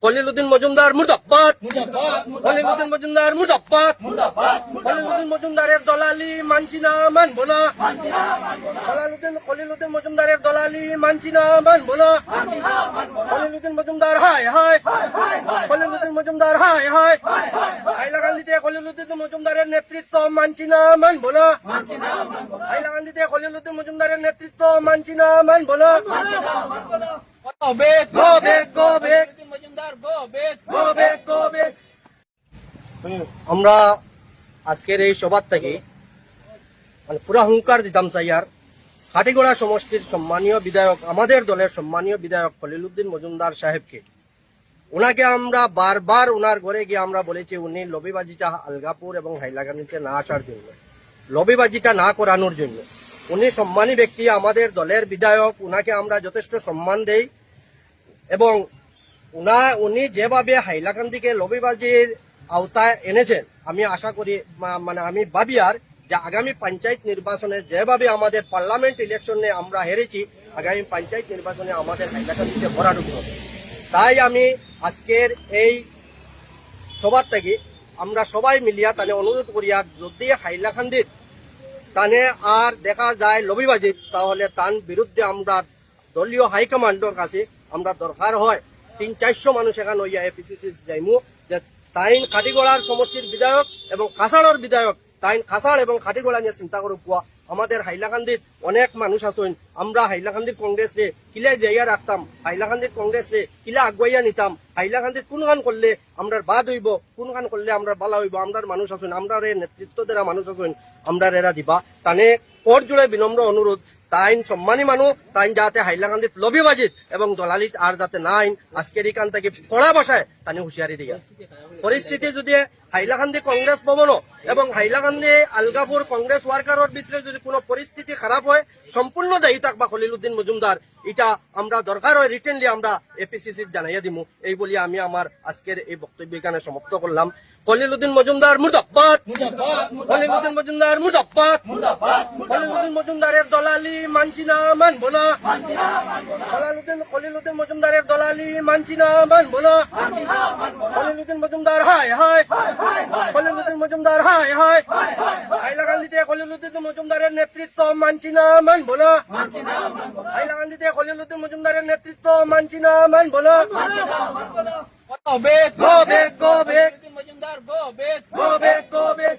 খলিলুদ্দিন মজুমদার মুর্দাবাদ, খলিলুদ্দিন মজুমদার মুর্দাবাদ, খলিলুদ্দিন মজুমদারের দলালি মানছি না, মানবো না। খলিলুদ্দিন মজুমদারের দলালি মানছি না, মানবো না। খলিলুদ্দিন মজুমদার হায় হায়, খলিলুদ্দিন মজুমদার হায় হায়। হাইলাকান্দিতে খলিলুদ্দিন মজুমদারের নেতৃত্ব মানছি না, মানবো না। হাইলাকান্দিতে খলিলুদ্দিন মজুমদারের নেতৃত্ব মানছি না, মানবো না। আমরা আজকের এই সভার থেকে পুরা হুঙ্কার দিতাম চাই আর হাটিগড়া সমষ্টির সম্মানীয় বিধায়ক, আমাদের দলের সম্মানীয় বিধায়ক খলিলুদ্দিন মজুমদার সাহেবকে, ওনাকে আমরা বারবার ওনার ঘরে গিয়ে আমরা বলেছি উনি লবিবাজিটা আলগাপুর এবং হাইলাকান্দিতে না আসার জন্য, লবিবাজিটা না করানোর জন্য। উনি সম্মানী ব্যক্তি, আমাদের দলের বিধায়ক, উনাকে আমরা যথেষ্ট সম্মান দেই এবং উনি যেভাবে হাইলাকান্দিকে লবিবাজির আওতায় এনেছেন, আমি আশা করি আমি ভাবি আর যে আগামী পঞ্চায়েত নির্বাচনে যেভাবে আমাদের পার্লামেন্ট ইলেকশনে আমরা হেরেছি, আগামী পঞ্চায়েত নির্বাচনে আমাদের হাইলাকান্দিতে ভরাডুবি হবে। তাই আমি আজকের এই সভার থেকে আমরা সবাই মিলিয়া তানে অনুরোধ করিয়া যদি হাইলাকান্দির তানে আর দেখা যায় লবিবাজি, তাহলে তার বিরুদ্ধে আমরা দলীয় হাইকমান্ডের কাছে আমরা দরকার হয় 300-400 মানুষ এখানে হইয়া এপিসিসি যাইমু যে তাইন খাটিগড়ার সমষ্টির বিধায়ক এবং কাছাড়ের বিধায়ক, তাইন কাছাড় এবং খাটিগড়া নিয়ে চিন্তা করে পোয়া। আমাদের হাইলাকান্দির অনেক মানুষ আছেন, আমরা হাইলাকান্দির কংগ্রেস রে কিলা যাইয়া রাখতাম, হাইলাকান্দির কংগ্রেস রে কিলা আগুয়াইয়া নিতাম, হাইলাকান্দির কোন গান করলে আমরা বাদ হইব, কোন গান করলে আমরা বালা হইব, আমরা মানুষ আছেন, আমরা নেতৃত্ব দেওয়া মানুষ আছেন, আমরা এরা দিবা। তানে কোর্ট জুড়ে বিনম্র অনুরোধ, তাইন সম্মানী মানুষ, তাইন যাতে হাইলাকান্দিত লবিবাজিত এবং দলালিত আর যাতে নাই, আজকের এখান থেকে কড়া ভাষায় তানি হুঁশিয়ারি দিয়া। পরিস্থিতি যদি হাইলাকান্দি কংগ্রেস ভবন এবং হাইলাকান্দি আলগাপুর কংগ্রেস ওয়ার্কারের ভিতরে যদি কোনো পরিস্থিতি খারাপ হয়, সম্পূর্ণ দায়ী থাকবা খলিলুদ্দিন মজুমদার। এটা আমরা দরকার হয় রিটেনলি আমরা এপিসিসি জানাইয়া দিমু। এই বলি আমি আমার আজকের এই বক্তব্য এখানে সমাপ্ত করলাম। খলিলুদ্দিন মজুমদার মুর্দাবাদ, খলিলুদ্দিন মজুমদার মুর্দাবাদ, খলিলুদ্দিন মজুমদারের দলালি মানছি না, মানবো না। খলিলুদ্দিন মজুমদারের দলালি মানছি না, মানবো না। খলিলুদ্দিন মজুমদার হায় হায়, খলিলুদ্দিন মজুমদার হায় হায়। হাইলাকান্দিতে খলিলুদ্দিন মজুমদারের নেতৃত্ব মানছি না, মানবো না। হাইলাকান্দিতে খলিলুদ্দিন মজুমদারের নেতৃত্ব মানছি না, মানবো না। Go back, go back, go back. Go back, go back.